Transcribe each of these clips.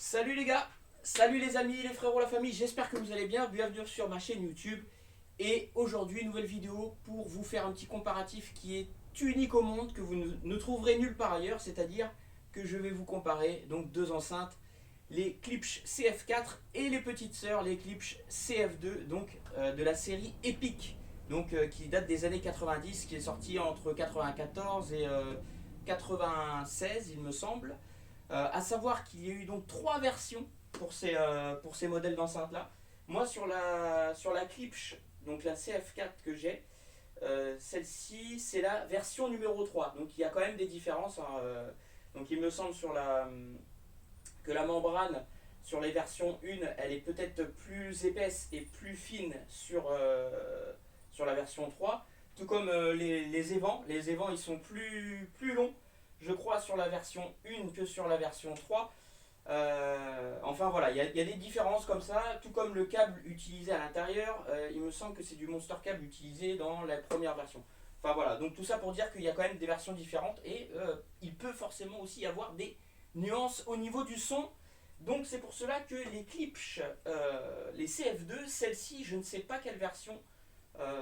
Salut les gars, salut les amis, les frérots, la famille, j'espère que vous allez bien, bienvenue sur ma chaîne YouTube. Et aujourd'hui, nouvelle vidéo pour vous faire un petit comparatif qui est unique au monde, que vous ne trouverez nulle part ailleurs, c'est-à-dire que je vais vous comparer donc deux enceintes, les Klipsch CF4 et les petites sœurs, les Klipsch CF2, donc de la série Epic, donc qui date des années 90, qui est sortie entre 94 et 96 il me semble. À savoir qu'il y a eu donc trois versions pour ces modèles d'enceinte là. Moi sur la Klipsch, donc la CF4 que j'ai, celle-ci c'est la version numéro 3. Donc il y a quand même des différences, hein. Donc il me semble que la membrane sur les versions 1 elle est peut-être plus épaisse et plus fine sur la version 3. Tout comme les évents. Les évents ils sont plus longs je crois sur la version 1 que sur la version 3. Enfin voilà, il y a des différences comme ça, tout comme le câble utilisé à l'intérieur, il me semble que c'est du Monster câble utilisé dans la première version. Enfin voilà, donc tout ça pour dire qu'il y a quand même des versions différentes et il peut forcément aussi y avoir des nuances au niveau du son. Donc c'est pour cela que les Klipsch, les CF2, celles-ci, je ne sais pas quelle version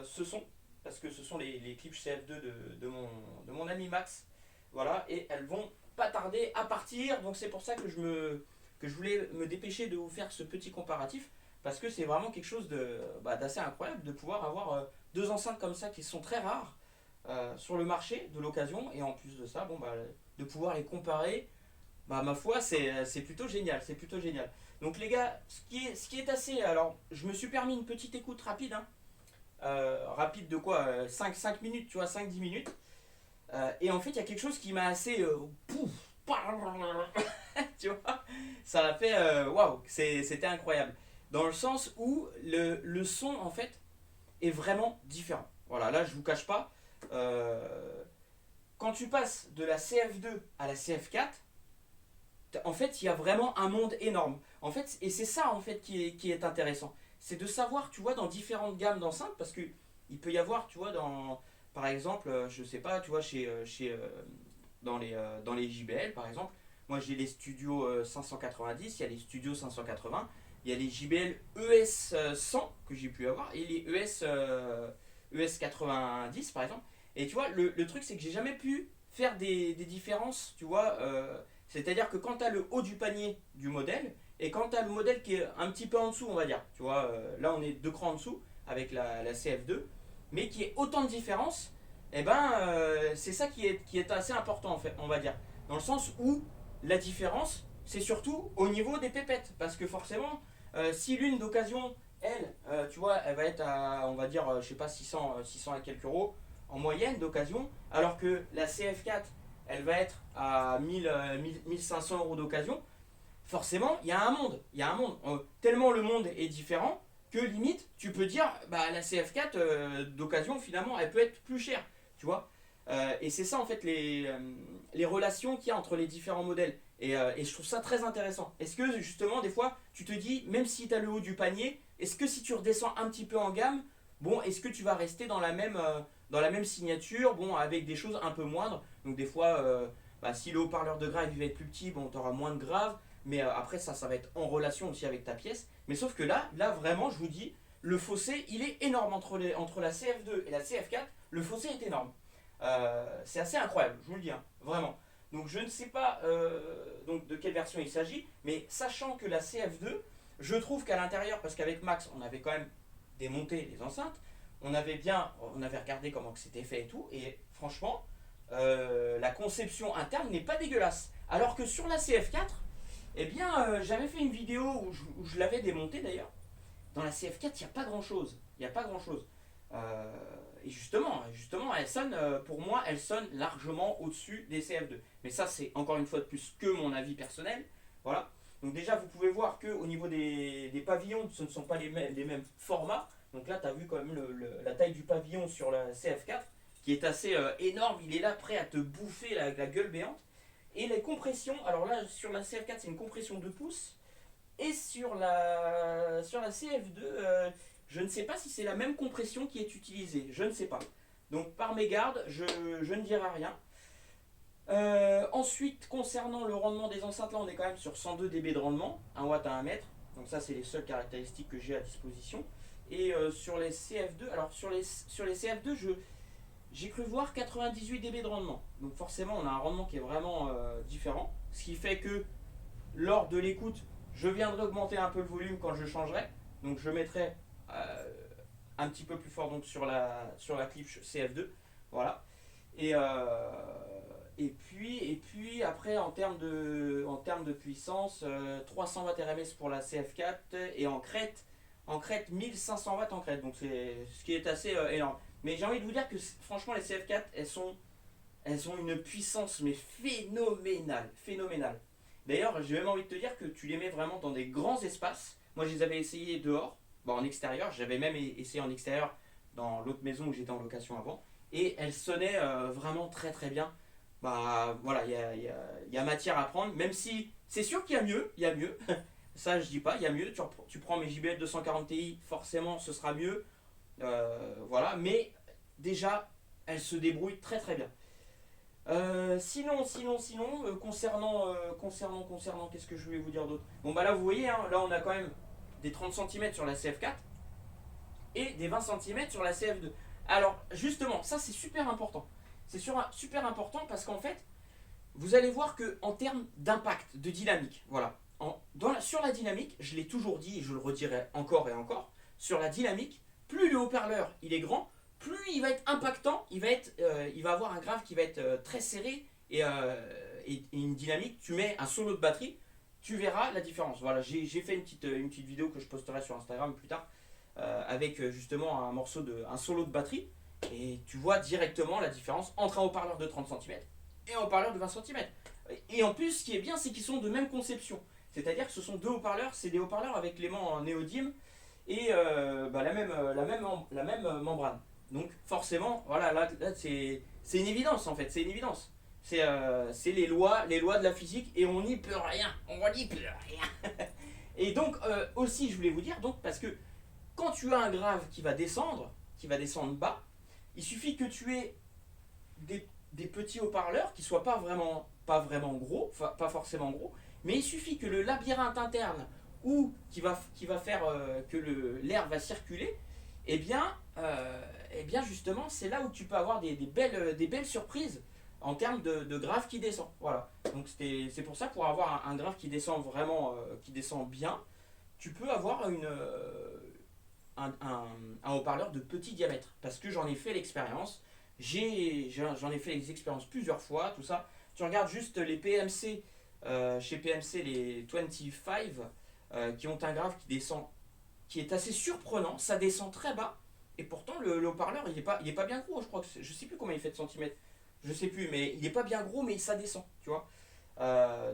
ce sont, parce que ce sont les Klipsch CF2 de mon ami Max. Voilà, et elles vont pas tarder à partir. Donc c'est pour ça que je voulais me dépêcher de vous faire ce petit comparatif. Parce que c'est vraiment quelque chose d'assez incroyable de pouvoir avoir deux enceintes comme ça qui sont très rares sur le marché de l'occasion. Et en plus de ça, de pouvoir les comparer, ma foi, c'est plutôt génial. C'est plutôt génial. Donc les gars, ce qui est assez... Alors, je me suis permis une petite écoute rapide. Hein. Rapide de quoi 5 minutes, tu vois, 5 10 minutes. Et en fait, il y a quelque chose qui m'a assez. Pouf, tu vois, ça m'a fait. Waouh, c'était incroyable. Dans le sens où le son, en fait, est vraiment différent. Voilà, là, je vous cache pas. Quand tu passes de la CF2 à la CF4, en fait, il y a vraiment un monde énorme. En fait, et c'est ça, en fait, qui est intéressant. C'est de savoir, tu vois, dans différentes gammes d'enceintes, parce que il peut y avoir, tu vois, par exemple, je sais pas, tu vois, dans les JBL, par exemple, moi j'ai les studios 590, il y a les studios 580, il y a les JBL ES 100 que j'ai pu avoir, et les ES 90, par exemple. Et tu vois, le truc, c'est que j'ai jamais pu faire des différences, tu vois, c'est-à-dire que quand tu as le haut du panier du modèle, et quand tu as le modèle qui est un petit peu en dessous, on va dire, tu vois, là on est deux crans en dessous avec la CF2, mais qui est autant de différences, eh ben, c'est ça qui est assez important, en fait, on va dire. Dans le sens où la différence, c'est surtout au niveau des pépettes. Parce que forcément, si l'une d'occasion, elle, tu vois, elle va être à, on va dire, je sais pas, 600 et quelques euros en moyenne d'occasion, alors que la CF4, elle va être à 1500 euros d'occasion, forcément, il y a un monde. Il y a un monde. Tellement le monde est différent que limite, tu peux dire, bah, la CF4 d'occasion, finalement, elle peut être plus chère. Tu vois. Et c'est ça, en fait, les relations qu'il y a entre les différents modèles. Et je trouve ça très intéressant. Est-ce que, justement, des fois, tu te dis, même si tu as le haut du panier, est-ce que si tu redescends un petit peu en gamme, bon, est-ce que tu vas rester dans la même signature, bon, avec des choses un peu moindres. Donc, des fois, si le haut-parleur de grave il va être plus petit, bon, tu auras moins de grave. Mais après, ça va être en relation aussi avec ta pièce. Mais sauf que là vraiment, je vous dis, le fossé, il est énorme entre la CF2 et la CF4. Le fossé est énorme. C'est assez incroyable, je vous le dis, hein, vraiment. Donc je ne sais pas donc de quelle version il s'agit, mais sachant que la CF2, je trouve qu'à l'intérieur, parce qu'avec Max, on avait quand même démonté les enceintes, on avait regardé comment c'était fait et tout, et franchement, la conception interne n'est pas dégueulasse. Alors que sur la CF4, eh bien, j'avais fait une vidéo où je l'avais démonté d'ailleurs. Dans la CF4, il n'y a pas grand chose. Il n'y a pas grand chose. Et justement, elle sonne, pour moi, elle sonne largement au-dessus des CF2. Mais ça, c'est encore une fois de plus que mon avis personnel. Voilà. Donc déjà, vous pouvez voir qu'au niveau des pavillons, ce ne sont pas les mêmes formats. Donc là, tu as vu quand même la taille du pavillon sur la CF4, qui est assez énorme. Il est là, prêt à te bouffer la gueule béante. Et les compressions, alors là, sur la CF4, c'est une compression de pouces. Et sur la CF2, je ne sais pas si c'est la même compression qui est utilisée. Je ne sais pas. Donc par mégarde, je ne dirai rien. Ensuite, concernant le rendement des enceintes, là on est quand même sur 102 dB de rendement, 1 watt à 1 mètre. Donc ça c'est les seules caractéristiques que j'ai à disposition. Et sur les CF2, alors sur les CF2, j'ai cru voir 98 dB de rendement. Donc forcément on a un rendement qui est vraiment différent. Ce qui fait que lors de l'écoute, je viendrai augmenter un peu le volume quand je changerai. Donc je mettrai un petit peu plus fort donc sur la Klipsch CF2. Voilà. Et, euh, et puis après en termes de puissance, 300 watts RMS pour la CF4 et en crête 1500 watts en crête. Donc c'est ce qui est assez énorme. Mais j'ai envie de vous dire que franchement les CF4 elles ont une puissance mais phénoménale, phénoménale. D'ailleurs, j'ai même envie de te dire que tu les mets vraiment dans des grands espaces. Moi, je les avais essayés dehors, bon, en extérieur. J'avais même essayé en extérieur dans l'autre maison où j'étais en location avant. Et elles sonnaient vraiment très très bien. Bah voilà, il y a matière à prendre. Même si c'est sûr qu'il y a mieux, il y a mieux. Ça, je dis pas, il y a mieux. Tu prends mes JBL 240 Ti, forcément, ce sera mieux. Voilà, mais déjà, elles se débrouillent très très bien. Sinon, concernant, qu'est-ce que je voulais vous dire d'autre. Bon, bah là, vous voyez, hein, là, on a quand même des 30 centimètres sur la CF4 et des 20 centimètres sur la CF2. Alors, justement, ça, c'est super important. C'est super important parce qu'en fait, vous allez voir que en termes d'impact, de dynamique, voilà. Sur la dynamique, je l'ai toujours dit et je le redirai encore et encore, sur la dynamique, plus le haut-parleur il est grand, plus il va être impactant, il va avoir un grave qui va être très serré et une dynamique. Tu mets un solo de batterie, tu verras la différence. Voilà, j'ai fait une petite vidéo que je posterai sur Instagram plus tard avec justement un solo de batterie et tu vois directement la différence entre un haut-parleur de 30 centimètres et un haut-parleur de 20 centimètres. Et en plus, ce qui est bien, c'est qu'ils sont de même conception. C'est-à-dire que ce sont deux haut-parleurs, c'est des haut-parleurs avec l'aimant en néodyme et bah, la même membrane. Donc forcément, voilà, là c'est une évidence en fait, c'est une évidence. C'est les lois de la physique et on n'y peut rien. On n'y peut rien. Et donc aussi, je voulais vous dire, donc parce que quand tu as un grave qui va descendre bas, il suffit que tu aies des petits haut-parleurs qui soient pas vraiment gros, pas forcément gros, mais il suffit que le labyrinthe interne ou qui va faire que l'air va circuler, eh bien, justement, c'est là où tu peux avoir des belles surprises en termes de grave qui descend. Voilà. Donc c'est pour ça, pour avoir un grave qui descend vraiment, qui descend bien, tu peux avoir un haut-parleur de petit diamètre. Parce que j'en ai fait l'expérience. J'en ai fait les expériences plusieurs fois, tout ça. Tu regardes juste les PMC, chez PMC, les 25, qui ont un grave qui descend, qui est assez surprenant. Ça descend très bas. Et pourtant, le haut-parleur, il est pas bien gros. Je crois que je sais plus combien il fait de centimètres. Je sais plus, mais il est pas bien gros, mais ça descend, tu vois.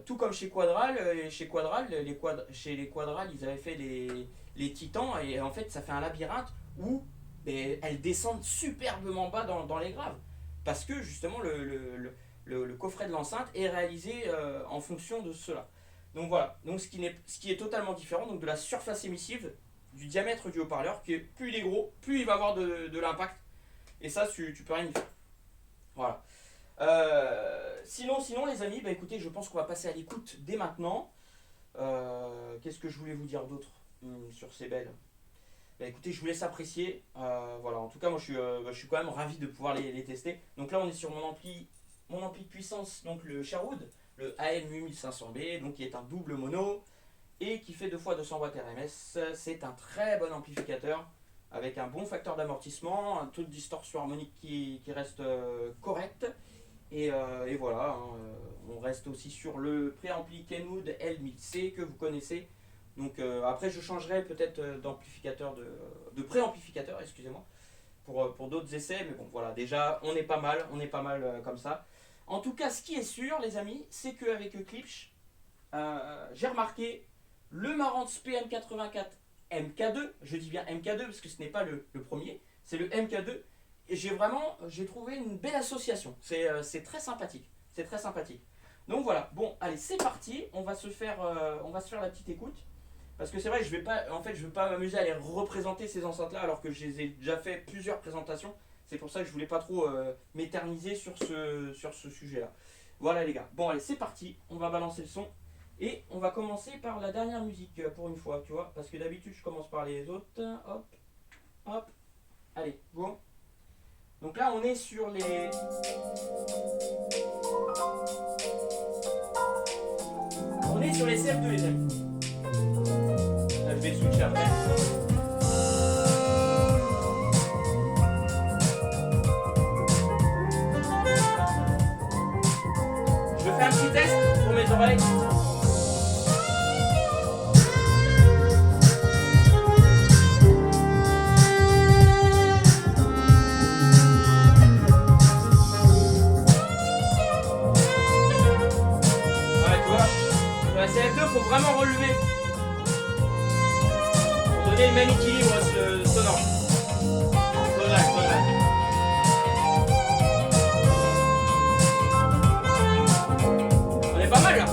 Tout comme chez Quadral, chez les Quadral, ils avaient fait les Titans, et en fait, ça fait un labyrinthe où elles descendent superbement bas dans les graves. Parce que justement, le coffret de l'enceinte est réalisé en fonction de cela. Donc voilà, donc ce qui est totalement différent donc de la surface émissive, du diamètre du haut-parleur, qui est plus il est gros, plus il va avoir de l'impact. Et ça, tu peux rien y faire. Voilà. Sinon, les amis, bah écoutez, je pense qu'on va passer à l'écoute dès maintenant. Qu'est-ce que je voulais vous dire d'autre sur ces belles. Bah écoutez, je vous laisse apprécier. Voilà, en tout cas, moi je suis quand même ravi de pouvoir les tester. Donc là, on est sur mon ampli de puissance, donc le Sherwood, le AM8500B, donc qui est un double mono et qui fait 2 fois 200 watts RMS. C'est un très bon amplificateur avec un bon facteur d'amortissement, un taux de distorsion harmonique qui reste correct. Et voilà, hein, on reste aussi sur le préampli Kenwood L1000C que vous connaissez. Donc après, je changerai peut-être d'amplificateur, de préamplificateur, excusez-moi, pour d'autres essais. Mais bon, voilà, déjà, on est pas mal comme ça. En tout cas, ce qui est sûr, les amis, c'est qu'avec Klipsch, j'ai remarqué le Marantz PM84 MK2, je dis bien MK2 parce que ce n'est pas le premier, c'est le MK2. Et j'ai trouvé une belle association. C'est très sympathique. C'est très sympathique. Donc voilà. Bon, allez, c'est parti. On va se faire la petite écoute. Parce que c'est vrai, je vais pas m'amuser à les représenter ces enceintes-là alors que je les ai déjà fait plusieurs présentations. C'est pour ça que je voulais pas trop m'éterniser sur ce sujet-là. Voilà les gars. Bon allez, c'est parti. On va balancer le son. Et on va commencer par la dernière musique pour une fois, tu vois. Parce que d'habitude, je commence par les autres. Hop, hop. Allez, go. Donc là, on est sur les... On est sur les CF2, les amis. Là, je vais switcher après. Je fais un petit test pour mes oreilles. Faut vraiment relever pour donner le même équilibre sonore. Tonal, tonal. On est pas mal là.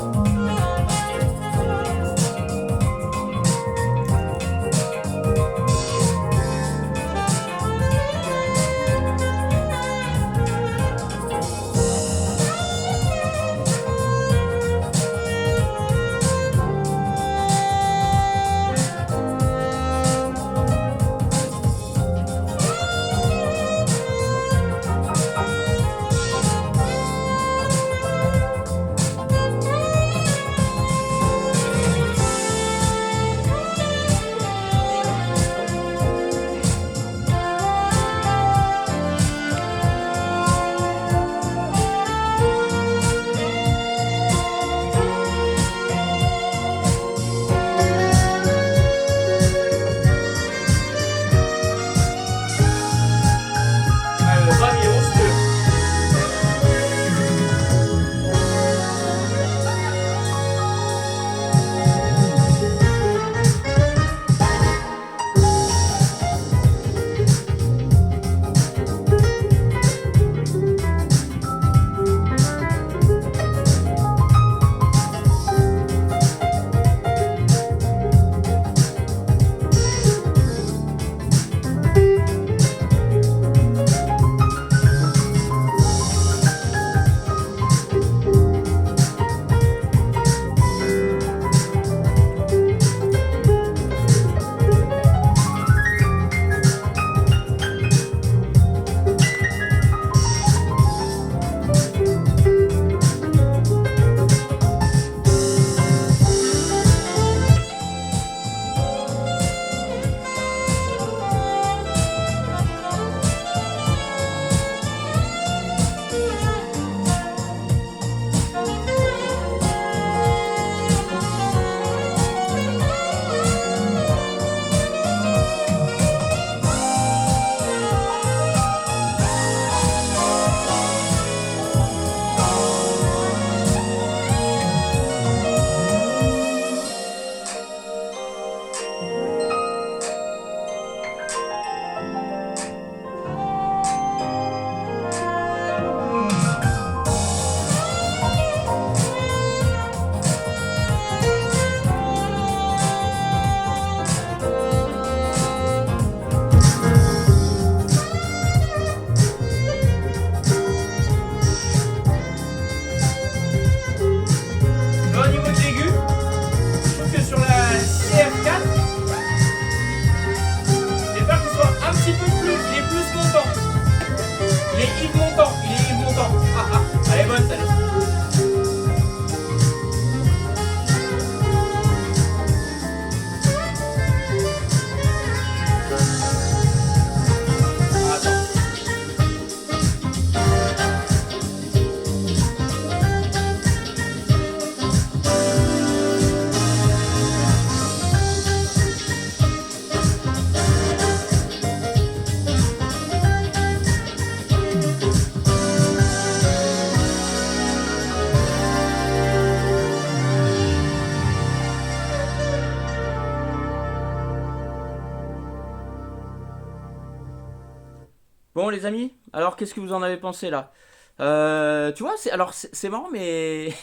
Bon les amis, alors qu'est-ce que vous en avez pensé là? Tu vois, c'est marrant, mais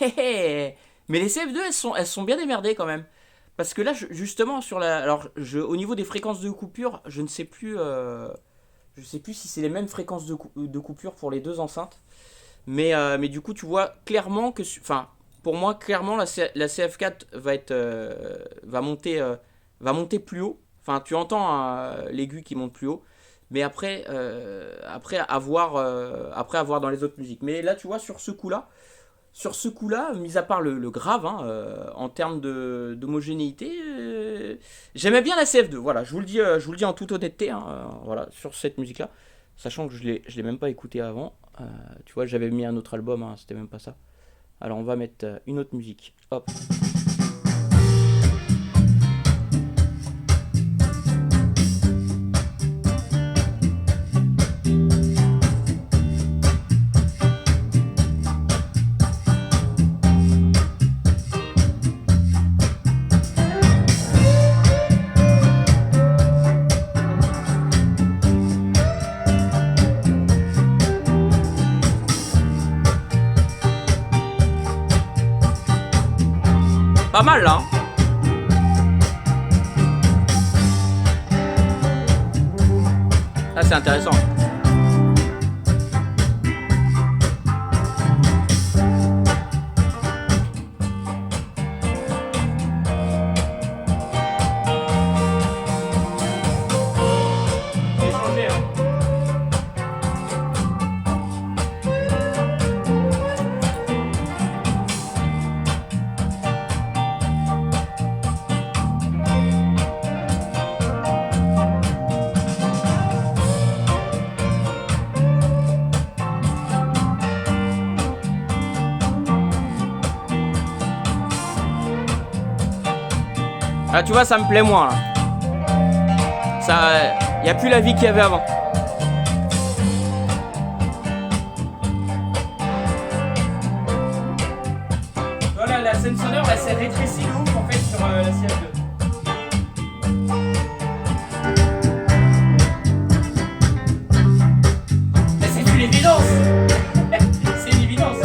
mais les CF2 elles sont bien démerdées quand même. Parce que là, justement, au niveau des fréquences de coupure, je ne sais plus si c'est les mêmes fréquences de coupure pour les deux enceintes. Mais du coup, tu vois clairement que... Enfin, pour moi, clairement, la CF4 va monter plus haut. Enfin, tu entends l'aigu qui monte plus haut. Mais après à voir dans les autres musiques. Mais là, tu vois, sur ce coup-là, mis à part le grave, hein, en termes d'homogénéité, j'aimais bien la CF2. Voilà, je vous le dis en toute honnêteté, hein, voilà, sur cette musique-là. Sachant que je l'ai même pas écouté avant. Tu vois, j'avais mis un autre album, hein, c'était même pas ça. Alors on va mettre une autre musique. Hop. Pas mal là. Là c'est intéressant. J'ai changé, hein. Là, tu vois, ça me plaît moins. Là. Ça, y a plus la vie qu'il y avait avant. Voilà, la scène sonore, elle s'est rétrécie de ouf en fait sur la CF2. Mais c'est une évidence. C'est une évidence.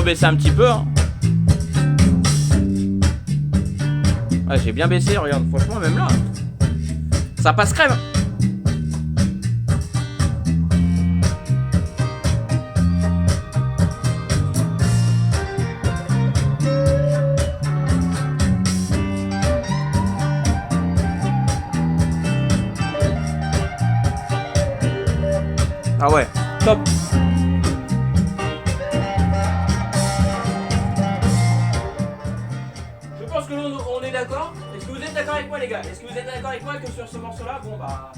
Baisser un petit peu, hein. Ouais, j'ai bien baissé, regarde, franchement même là ça passe crème. Ah ouais, top. On est d'accord? Est-ce que vous êtes d'accord avec moi les gars? Est-ce que vous êtes d'accord avec moi que sur ce morceau là, bon bah...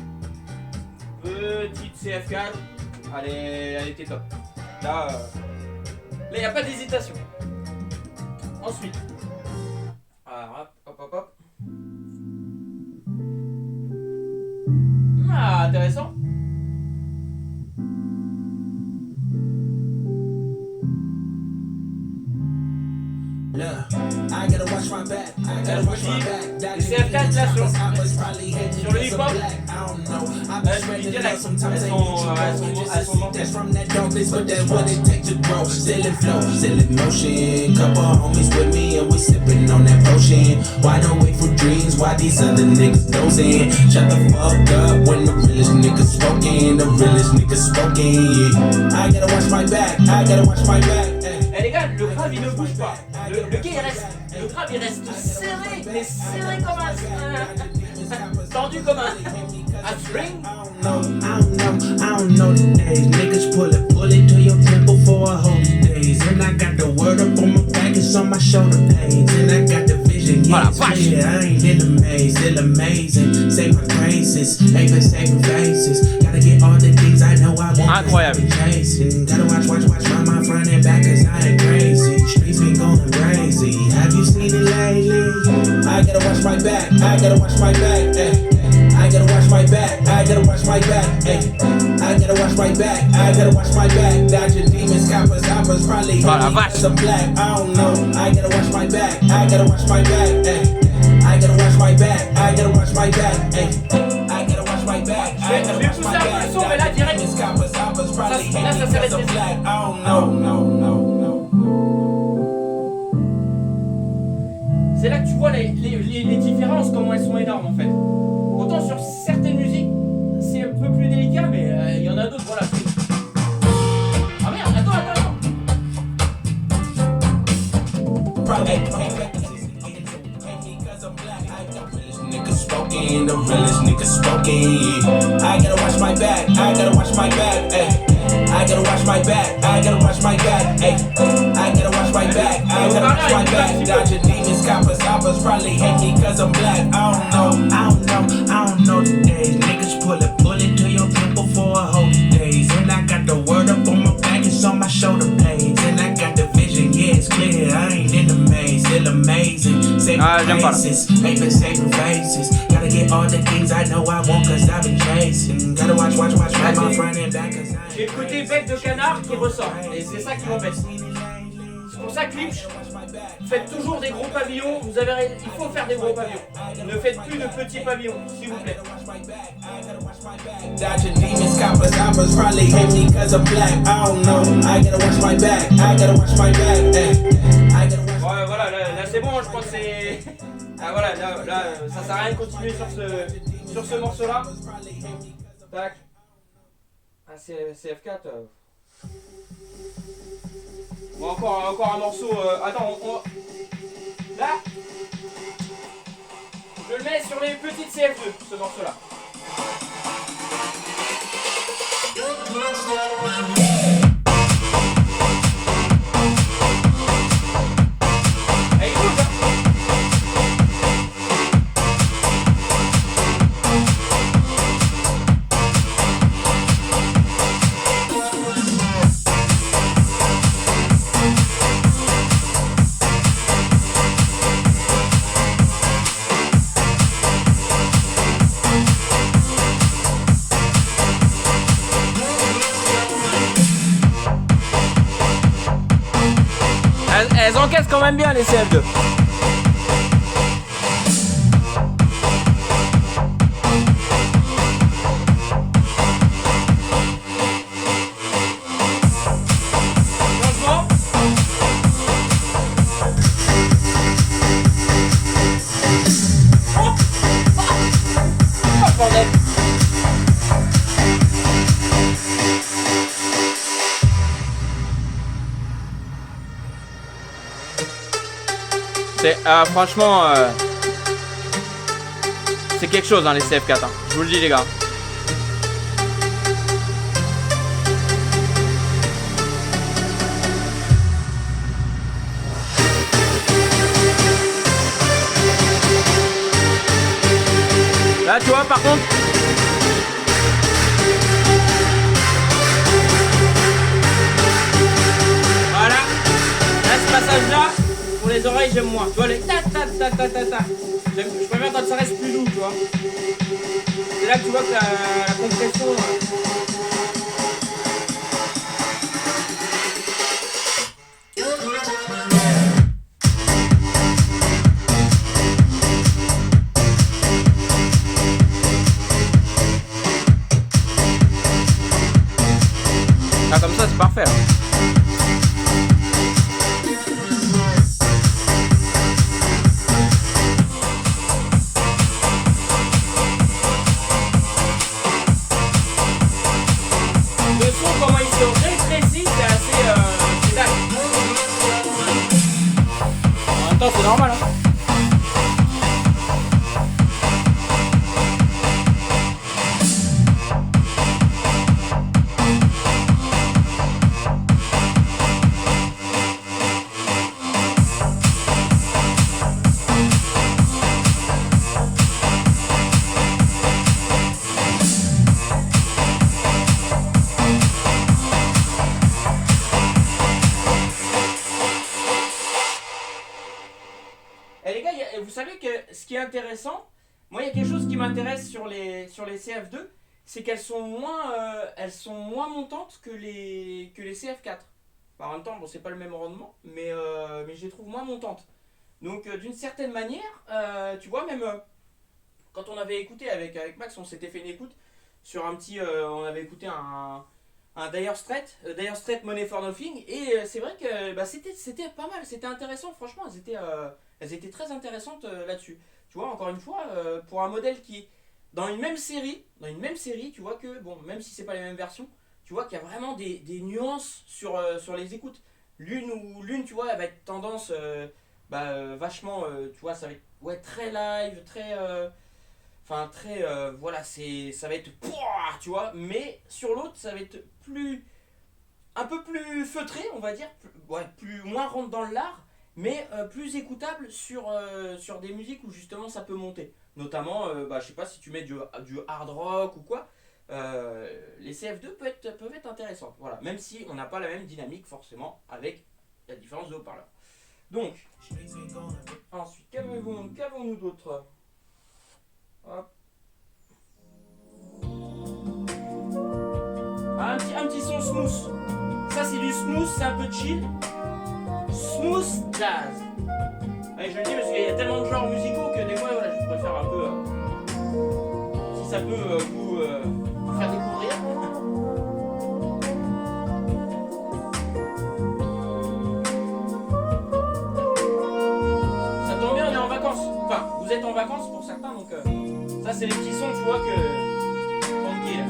Petite CF4, elle était top. Là, il n'y a pas d'hésitation. Ensuite. Alors, hop. Ah, intéressant. Les CF4 là sur le hip-hop, je dis direct, elles sont montées. Eh les gars, le grave il ne bouge pas. Le gars il reste. Le grave il reste serré, mais serré comme un. Tendu comme un string. I don't know the days. Niggas pull a bullet to your temple for a holy days. And I got the word up on my back, it's on my shoulder pains. And I got the vision, yeah, I ain't in the maze, still amazing. Say my graces, ain't been saving faces. Gotta get all the things I know I want. Incroyable. Chasing. Gotta watch my front and back, cause I ain't crazy. Streets been going crazy. Have you seen it lately? I gotta watch my back, I gotta watch my back, I gotta watch my back, I gotta watch my back, I gotta watch my back, I gotta watch my back. Dodging demons, coppers, hoppers, probably some black. I don't know. I gotta watch my back, I gotta watch my back, I gotta watch my back, I gotta watch my back, I gotta watch my back, I gotta watch my back. Dodging demons, coppers, hoppers, probably Là, ça s'est rétréci. C'est là que tu vois les différences, comment elles sont énormes en fait. Autant sur certaines musiques, c'est un peu plus délicat, mais il y en a d'autres, voilà. Ah merde, attends. Niggas spoken, the realest niggas spoken. I gotta watch my back, I gotta watch my back, ayy. I gotta watch my back, I gotta watch my back, ayy. I gotta watch my back, I gotta watch my back. Dodging demons, coppers probably hate me cause I'm black. I don't know the days. Niggas pull a bullet to your temple for a holy days. And I got the word up on my back, it's on my shoulder blades. And I got the vision, yeah, it's clear. I ain't in the maze, still amazing. Saving faces, ain't been saving faces. Gotta get all the things I know I want cause I've been chasing. Gotta watch my front and back cause I j'ai le côté bec de canard qui ressort. Et c'est ça qui m'embête. C'est pour ça que Klipsch, faites toujours des gros pavillons. Vous avez, il faut faire des gros pavillons. Ne faites plus de petits pavillons, s'il vous plaît. Dodging demons, coppers probably hate me cause I'm black. I don't know, I gotta watch my back, I gotta watch my back, Ouais, voilà, là c'est bon, je crois que c'est... Ah voilà, là, ça sert à rien de continuer sur ce morceau-là. Tac. Ah, c'est F4. Bon, encore un morceau. Attends, là, je le mets sur les petites CF2, ce morceau-là. Elles encaissent quand même bien les CF2. C'est franchement c'est quelque chose hein, les CF4 hein. Je vous le dis les gars. Là tu vois par contre voilà, là ce passage là pour les oreilles j'aime moins, tu vois les ta. Je préfère quand ça reste plus doux, tu vois. C'est là que tu vois que la compression. Ah comme ça c'est parfait là. C'est normal hein. Et les gars, vous savez que ce qui est intéressant, moi il y a quelque chose qui m'intéresse sur les CF2, c'est qu'elles sont moins montantes que les CF4. En même temps, bon, c'est pas le même rendement, mais je les trouve moins montantes. Donc d'une certaine manière, tu vois, même quand on avait écouté avec Max, on s'était fait une écoute sur un petit... on avait écouté un Dire Straits Money for Nothing, et c'est vrai que bah, c'était pas mal, c'était intéressant, franchement, elles étaient très intéressantes là-dessus. Tu vois, encore une fois, pour un modèle qui, dans une même série, tu vois que, bon, même si c'est pas les mêmes versions, tu vois qu'il y a vraiment des nuances sur les écoutes. L'une, tu vois, elle va être tendance vachement, tu vois, ça va être ouais, très live, voilà, ça va être pouah, tu vois, mais sur l'autre ça va être un peu plus feutré, on va dire, moins rentre dans l'art, mais plus écoutable sur des musiques où justement ça peut monter, notamment je sais pas, si tu mets du hard rock ou quoi, les CF2 peuvent être intéressantes, voilà, même si on n'a pas la même dynamique forcément avec la différence de haut-parleur. Donc ensuite, qu'avons-nous d'autre? Hop. Un petit son smooth. Ça c'est du smooth, c'est un peu chill. Smooth jazz. Allez, je le dis parce qu'il y a tellement de genres musicaux que des fois voilà, je préfère un peu si ça peut vous faire découvrir. Ça tombe bien, on est en vacances. Enfin, vous êtes en vacances pour certains, donc ça c'est les petits sons, tu vois, que tranquille.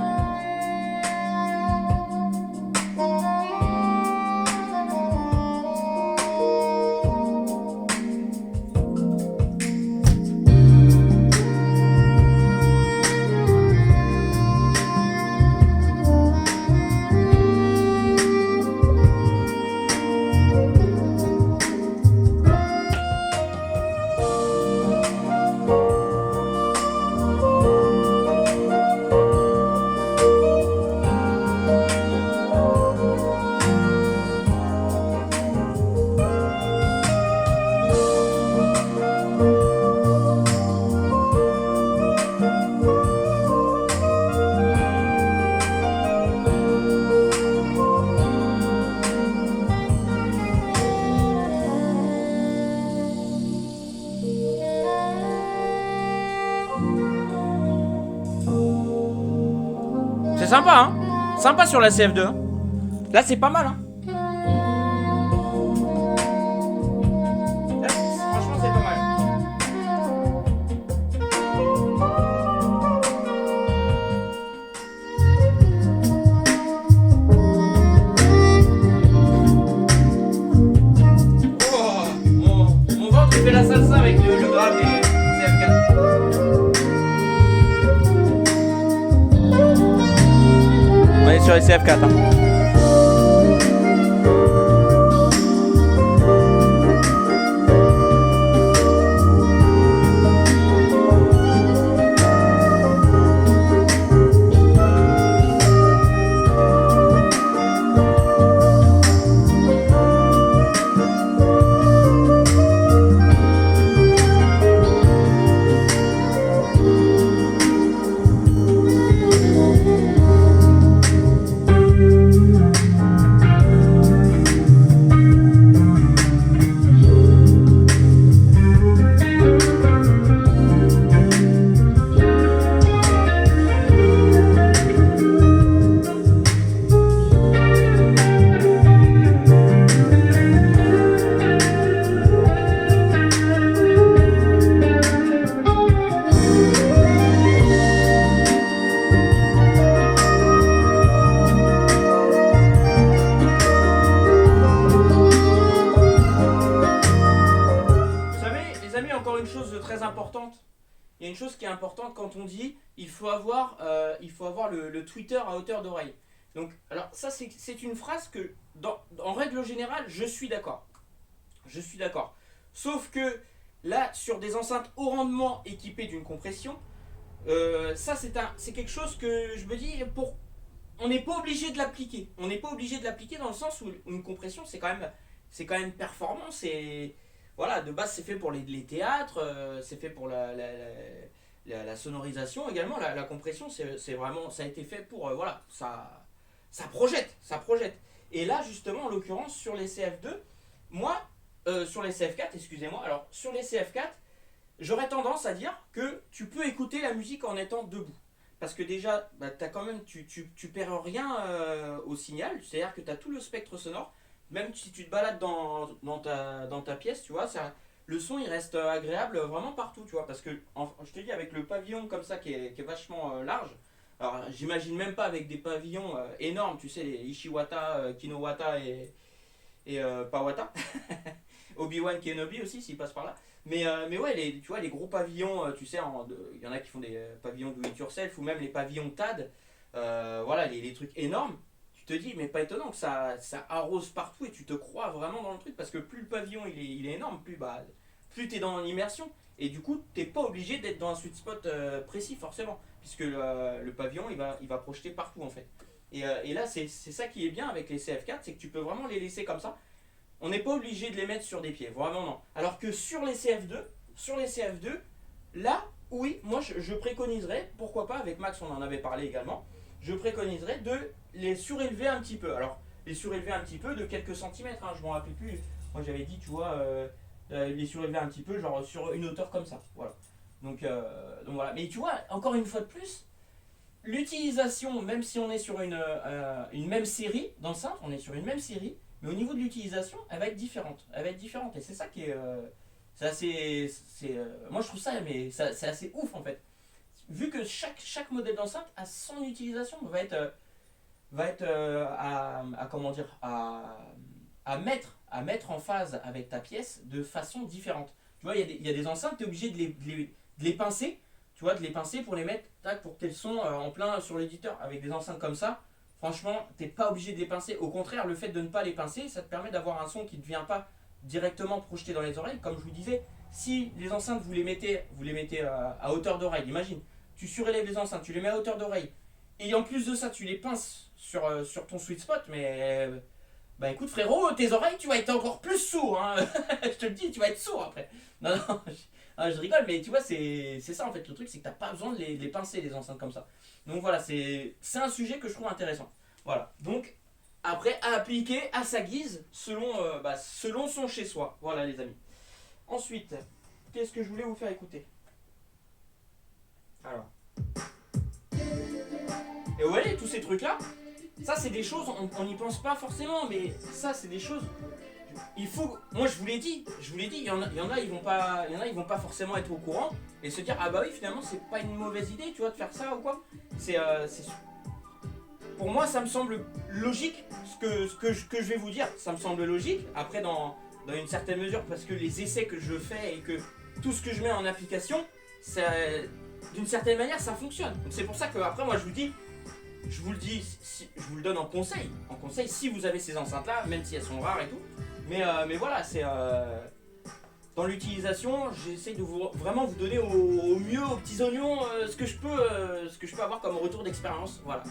C'est sympa, hein? Sympa sur la CF2. Hein. Là, c'est pas mal, hein? Là, franchement, c'est pas mal. Oh, mon ventre fait la salsa avec le grave des CF4. On est sur les CF4. Hein. Il y a une chose qui est importante quand on dit il faut avoir le Twitter à hauteur d'oreille. Donc, alors ça c'est une phrase que en règle générale je suis d'accord. Je suis d'accord. Sauf que là sur des enceintes haut rendement équipées d'une compression, ça c'est quelque chose que je me dis on n'est pas obligé de l'appliquer. On n'est pas obligé de l'appliquer dans le sens où une compression c'est quand même performant. Voilà, de base c'est fait pour les théâtres, c'est fait pour la sonorisation également. La compression c'est vraiment, ça a été fait pour voilà, ça projette. Et là justement en l'occurrence sur les CF2, moi sur les CF4, excusez-moi, alors sur les CF4, j'aurais tendance à dire que tu peux écouter la musique en étant debout. parce que déjà, bah, t'as quand même, tu perds rien au signal, c'est-à-dire que tu as tout le spectre sonore, même si tu te balades dans ta pièce, tu vois, le son il reste agréable vraiment partout, tu vois, parce que je te dis, avec le pavillon comme ça qui est vachement large, alors j'imagine même pas avec des pavillons énormes, tu sais, les Ishiwata, Kinowata et Pawata, Obi-Wan Kenobi aussi s'il passe par là. Mais ouais, tu vois, les gros pavillons, tu sais, il y en a qui font des pavillons do it yourself ou même les pavillons TAD, voilà, les trucs énormes. Tu te dis, mais pas étonnant que ça arrose partout et tu te crois vraiment dans le truc parce que plus le pavillon il est énorme, plus tu es dans l'immersion. Et du coup, t'es pas obligé d'être dans un sweet spot précis forcément, puisque le pavillon il va projeter partout en fait. Et là, c'est ça qui est bien avec les CF4, c'est que tu peux vraiment les laisser comme ça. On n'est pas obligé de les mettre sur des pieds, vraiment non. Alors que sur les CF2, là, oui, moi je préconiserais, pourquoi pas, avec Max on en avait parlé également, je préconiserais de les surélever un petit peu. Alors, les surélever un petit peu de quelques centimètres, hein, je m'en rappelle plus. Moi j'avais dit, tu vois, les surélever un petit peu, genre sur une hauteur comme ça, voilà. Donc voilà, mais tu vois, encore une fois de plus, l'utilisation, même si on est sur une même série d'enceintes, on est sur une même série, mais au niveau de l'utilisation, elle va être différente. Elle va être différente. Et c'est ça qui est. C'est assez. Moi je trouve ça, mais c'est assez ouf en fait. Vu que chaque modèle d'enceinte a son utilisation, va être comment dire, à mettre en phase avec ta pièce de façon différente. Tu vois, il y a des enceintes, tu es obligé de les pincer. Tu vois, de les pincer pour les mettre, tac, pour que tu aies le son en plein sur l'éditeur. Avec des enceintes comme ça, franchement, tu n'es pas obligé de les pincer. Au contraire, le fait de ne pas les pincer, ça te permet d'avoir un son qui ne vient pas directement projeté dans les oreilles. Comme je vous disais, si les enceintes, vous les mettez à hauteur d'oreille, imagine, tu surélèves les enceintes, tu les mets à hauteur d'oreille, et en plus de ça, tu les pinces sur ton sweet spot, mais bah écoute frérot, tes oreilles, tu vas être encore plus sourd, hein. Je te le dis, tu vas être sourd après. Non, non, je rigole, mais tu vois, c'est ça en fait. Le truc, c'est que t'as pas besoin de les pincer, les enceintes comme ça. Donc voilà, c'est un sujet que je trouve intéressant. Voilà, donc après, à appliquer à sa guise, selon son chez-soi. Voilà les amis. Ensuite, qu'est-ce que je voulais vous faire écouter? Alors. Et vous voyez, tous ces trucs-là, ça c'est des choses, on n'y pense pas forcément, mais ça c'est des choses. Il faut, moi je vous l'ai dit, il y en a, ils vont pas forcément être au courant et se dire ah bah oui finalement c'est pas une mauvaise idée, tu vois, de faire ça ou quoi. Pour moi ça me semble logique ce que je vais vous dire, ça me semble logique. Après dans une certaine mesure parce que les essais que je fais et que tout ce que je mets en application, d'une certaine manière ça fonctionne. Donc c'est pour ça que après moi je vous le dis, je vous le donne en conseil si vous avez ces enceintes là, même si elles sont rares et tout. Mais voilà, c'est dans l'utilisation, j'essaie de vraiment vous donner au mieux, aux petits oignons, ce que je peux avoir comme retour d'expérience. Voilà.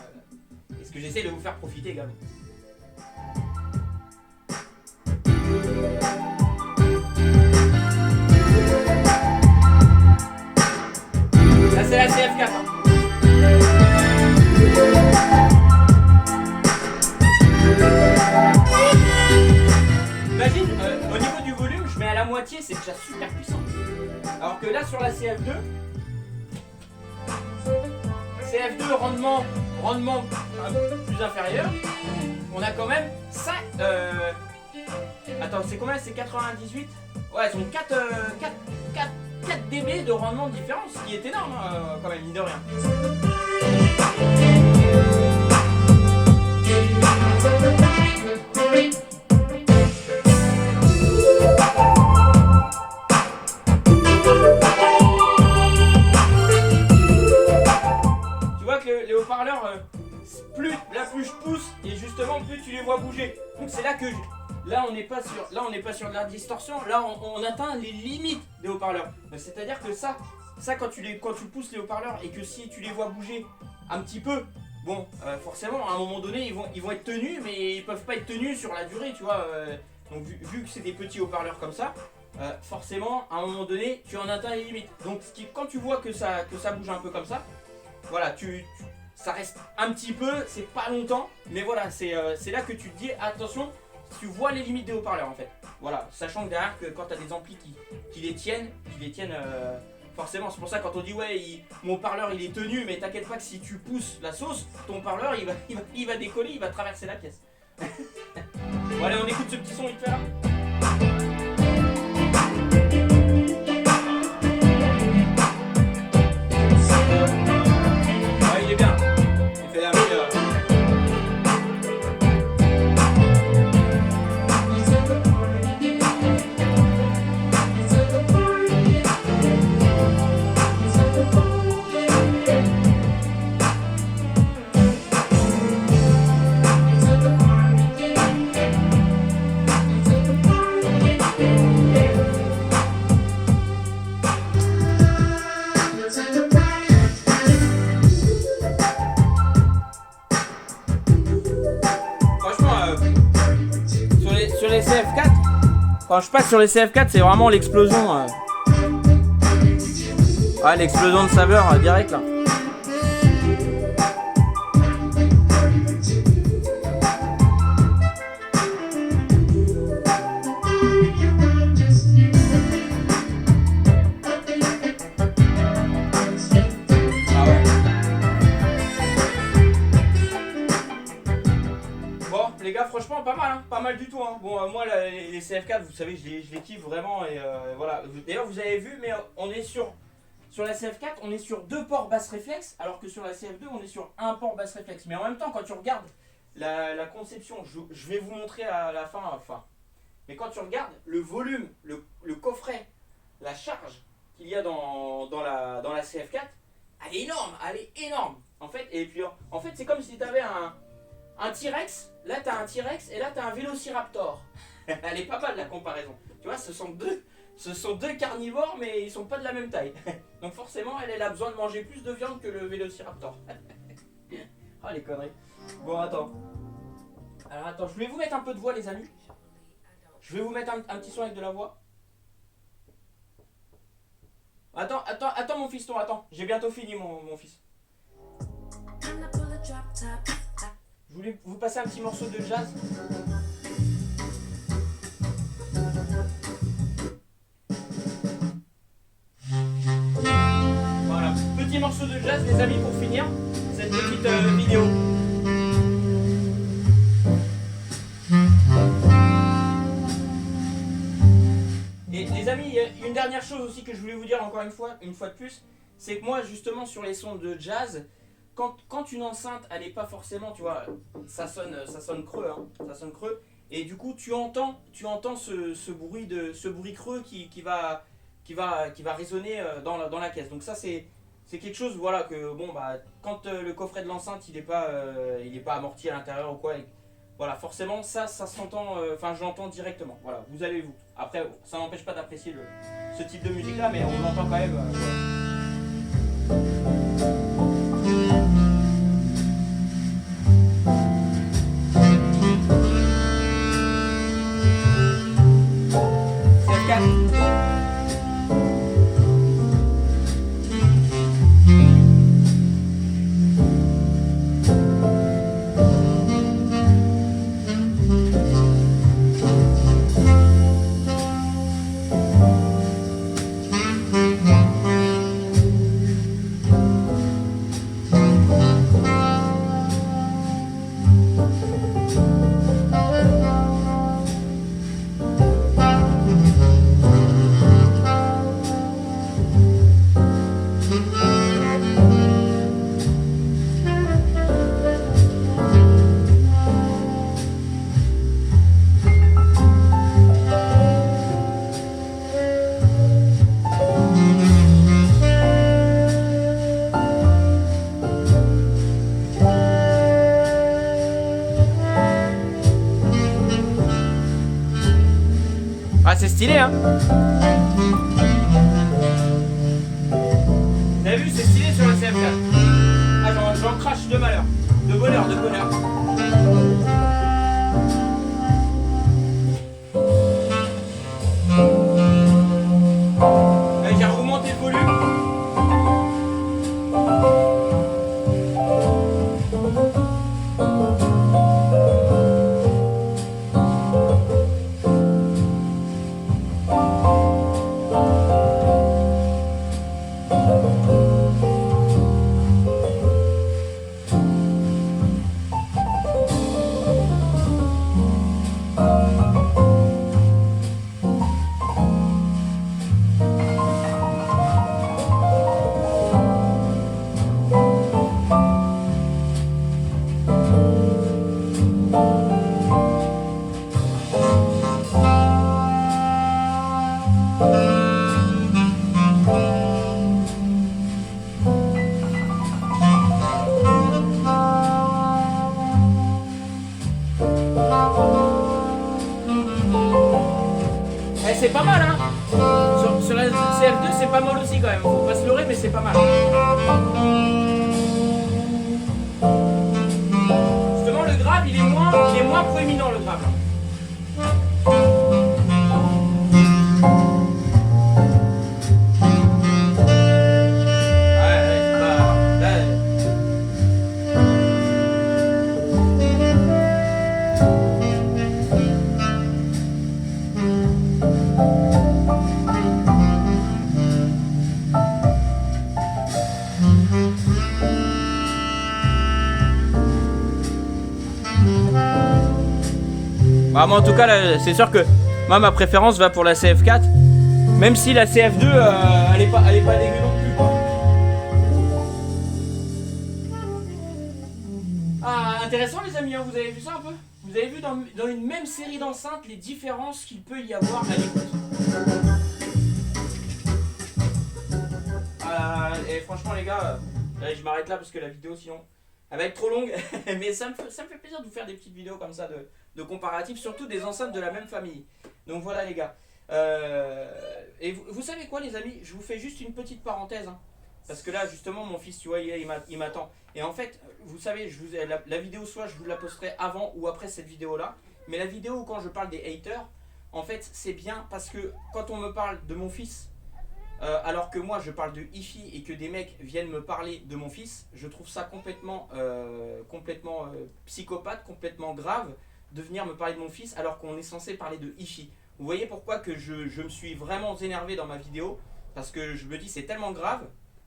Et ce que j'essaie de vous faire profiter également. Là, c'est la CF4. Hein. Imagine, au niveau du volume, je mets à la moitié, c'est déjà super puissant. Alors que là, sur la CF2, rendement un peu plus inférieur, on a quand même 5. Attends, c'est combien? C'est 98. Ouais, ils ont 4 dB de rendement de différence, ce qui est énorme quand même, mine de rien. Tu vois que les haut-parleurs, plus je pousse et justement plus tu les vois bouger. Donc c'est là que là on n'est pas sur de la distorsion, là on atteint les limites des haut-parleurs. C'est-à-dire que ça quand tu pousses les haut-parleurs et que si tu les vois bouger un petit peu, bon, forcément à un moment donné ils vont être tenus, mais ils peuvent pas être tenus sur la durée, tu vois. Donc vu que c'est des petits haut-parleurs comme ça, forcément à un moment donné tu en atteins les limites. Donc quand tu vois que ça bouge un peu comme ça, voilà, ça reste un petit peu, c'est pas longtemps, mais voilà, c'est là que tu te dis attention, tu vois les limites des haut-parleurs en fait. Voilà, sachant que derrière que quand tu as des amplis qui les tiennent Forcément, c'est pour ça quand on dit ouais, mon haut-parleur il est tenu, mais t'inquiète pas que si tu pousses la sauce, ton haut-parleur il va décoller, il va traverser la pièce. Bon allez, on écoute ce petit son vite fait là. Ouais, il est bien. Il fait la meilleure. Sur les CF4, quand je passe sur les CF4, c'est vraiment l'explosion. Ah, l'explosion de saveur direct là. Les gars, franchement, pas mal, hein, pas mal du tout. Hein. Bon, moi, les CF4, vous savez, je les kiffe vraiment. Et voilà. D'ailleurs, vous avez vu, mais on est sur la CF4, on est sur 2 ports basse réflexe, alors que sur la CF2, on est sur un port basse réflexe. Mais en même temps, quand tu regardes la conception, je vais vous montrer à la fin. Mais quand tu regardes le volume, le coffret, la charge qu'il y a dans la CF4, elle est énorme. En fait, et puis en fait, c'est comme si tu avais un T-Rex, là t'as un T-Rex et là t'as un Vélociraptor. Elle est pas mal la comparaison. Tu vois, ce sont deux carnivores, mais ils sont pas de la même taille. Donc forcément, elle a besoin de manger plus de viande que le Vélociraptor. Ah les conneries. Bon, attends. Alors attends, je vais vous mettre un peu de voix les amis. Je vais vous mettre un petit son avec de la voix. Attends mon fiston, attends. J'ai bientôt fini mon fils. Je voulais vous passer un petit morceau de jazz. Voilà, petit morceau de jazz les amis pour finir cette petite vidéo. Et les amis, il y a une dernière chose aussi que je voulais vous dire encore une fois de plus, c'est que moi justement sur les sons de jazz, quand une enceinte elle n'est pas forcément, tu vois, ça sonne creux, hein, ça sonne creux, et du coup tu entends ce bruit creux qui va résonner dans la caisse. Donc ça c'est quelque chose, voilà, que bon bah quand le coffret de l'enceinte il est pas amorti à l'intérieur ou quoi, voilà, forcément ça s'entend, enfin je l'entends directement. Voilà, vous allez vous. Après ça n'empêche pas d'apprécier ce type de musique là, mais on l'entend quand même. Ah, c'est stylé, hein. Vous avez vu, c'est stylé sur le CF4. Ah, j'en crache de malheur. De bonheur. J'ai remonté le volume. c'est pas mal, hein. Sur la CF2, c'est pas mal aussi quand même. Faut pas se leurrer, mais c'est pas mal. Justement, le grave, il est moins proéminent, le grave. Là. Bah, moi en tout cas, c'est sûr que moi ma préférence va pour la CF4, même si la CF2 elle est pas dégueu non plus quoi. Ah, intéressant les amis, hein, vous avez vu ça un peu? Vous avez vu dans une même série d'enceintes les différences qu'il peut y avoir à l'écoute. Et franchement les gars, je m'arrête là parce que la vidéo sinon elle va être trop longue, mais ça me fait plaisir de vous faire des petites vidéos comme ça de comparatifs, surtout des enceintes de la même famille. Donc voilà les gars. Et vous savez quoi les amis, je vous fais juste une petite parenthèse. Hein, parce que là justement mon fils, tu vois, il m'attend. Et en fait, vous savez, la vidéo soit je vous la posterai avant ou après cette vidéo là. Mais la vidéo où quand je parle des haters, en fait c'est bien parce que quand on me parle de mon fils, alors que moi je parle de hi-fi et que des mecs viennent me parler de mon fils, je trouve ça complètement psychopathe, complètement grave de venir me parler de mon fils alors qu'on est censé parler de hi-fi. Vous voyez pourquoi que je me suis vraiment énervé dans ma vidéo, parce que je me dis c'est tellement grave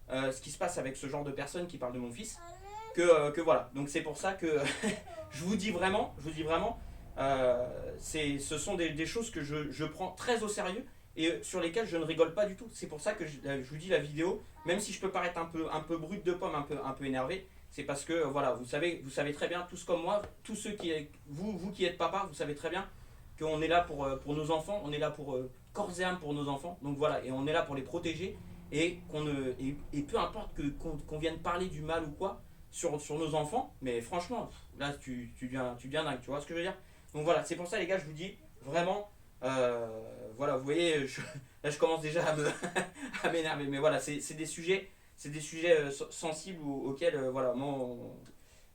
ce qui se passe avec ce genre de personnes qui parlent de mon fils que voilà. Donc c'est pour ça que je vous dis vraiment, ce sont des choses que je prends très au sérieux et sur lesquelles je ne rigole pas du tout. C'est pour ça que je vous dis la vidéo, même si je peux paraître un peu brut de pomme, un peu énervé, c'est parce que voilà, vous savez très bien, tous comme moi, tous ceux qui vous qui êtes papa, vous savez très bien qu'on est là pour nos enfants, on est là pour corps et âme pour nos enfants. Donc voilà, et on est là pour les protéger et peu importe qu'on vienne parler du mal ou quoi sur nos enfants, mais franchement, là tu deviens dingue, tu vois ce que je veux dire. Donc voilà, c'est pour ça les gars, je vous dis vraiment. Voilà, vous voyez, là je commence déjà à m'énerver, mais voilà, c'est des sujets sensibles auxquels voilà,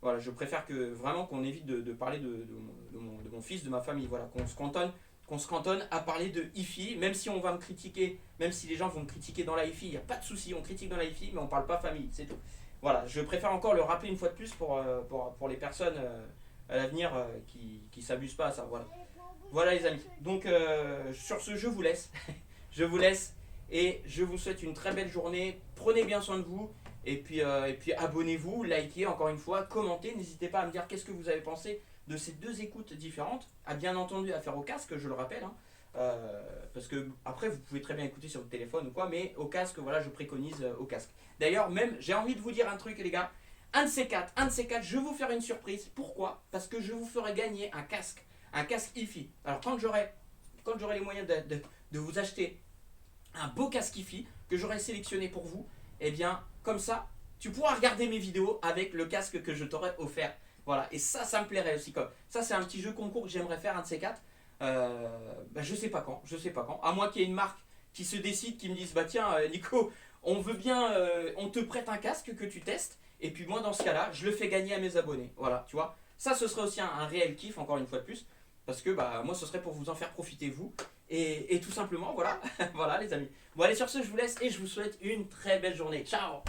voilà, je préfère vraiment qu'on évite de parler de mon fils, de ma famille, voilà, qu'on se cantonne à parler de hi-fi, même si on va me critiquer, même si les gens vont me critiquer dans la hi-fi, il n'y a pas de souci, on critique dans la hi-fi, mais on parle pas famille, c'est tout. Voilà, je préfère encore le rappeler une fois de plus pour les personnes à l'avenir qui s'abusent pas à ça, voilà. Voilà les amis, donc sur ce je vous laisse, je vous laisse et je vous souhaite une très belle journée, prenez bien soin de vous et puis abonnez-vous, likez encore une fois, commentez, n'hésitez pas à me dire qu'est-ce que vous avez pensé de ces deux écoutes différentes, bien entendu à faire au casque, je le rappelle, hein, parce que après vous pouvez très bien écouter sur votre téléphone ou quoi, mais au casque, voilà, je préconise au casque. D'ailleurs même j'ai envie de vous dire un truc les gars, un de ces quatre, je vais vous faire une surprise, pourquoi? Parce que je vous ferai gagner un casque hi-fi. Alors quand j'aurai les moyens de vous acheter un beau casque hi-fi que j'aurai sélectionné pour vous, et bien comme ça, tu pourras regarder mes vidéos avec le casque que je t'aurai offert. Voilà, et ça me plairait aussi. Comme ça, c'est un petit jeu concours que j'aimerais faire, un de ces quatre. Je sais pas quand, à moins qu'il y ait une marque qui se décide, qui me dise, bah tiens Nico, on veut bien, on te prête un casque que tu testes, et puis moi dans ce cas-là, je le fais gagner à mes abonnés. Voilà, tu vois. Ça, ce serait aussi un réel kiff, encore une fois de plus. Parce que bah, moi ce serait pour vous en faire profiter vous. Et tout simplement voilà. Voilà les amis. Bon allez sur ce je vous laisse et je vous souhaite une très belle journée. Ciao.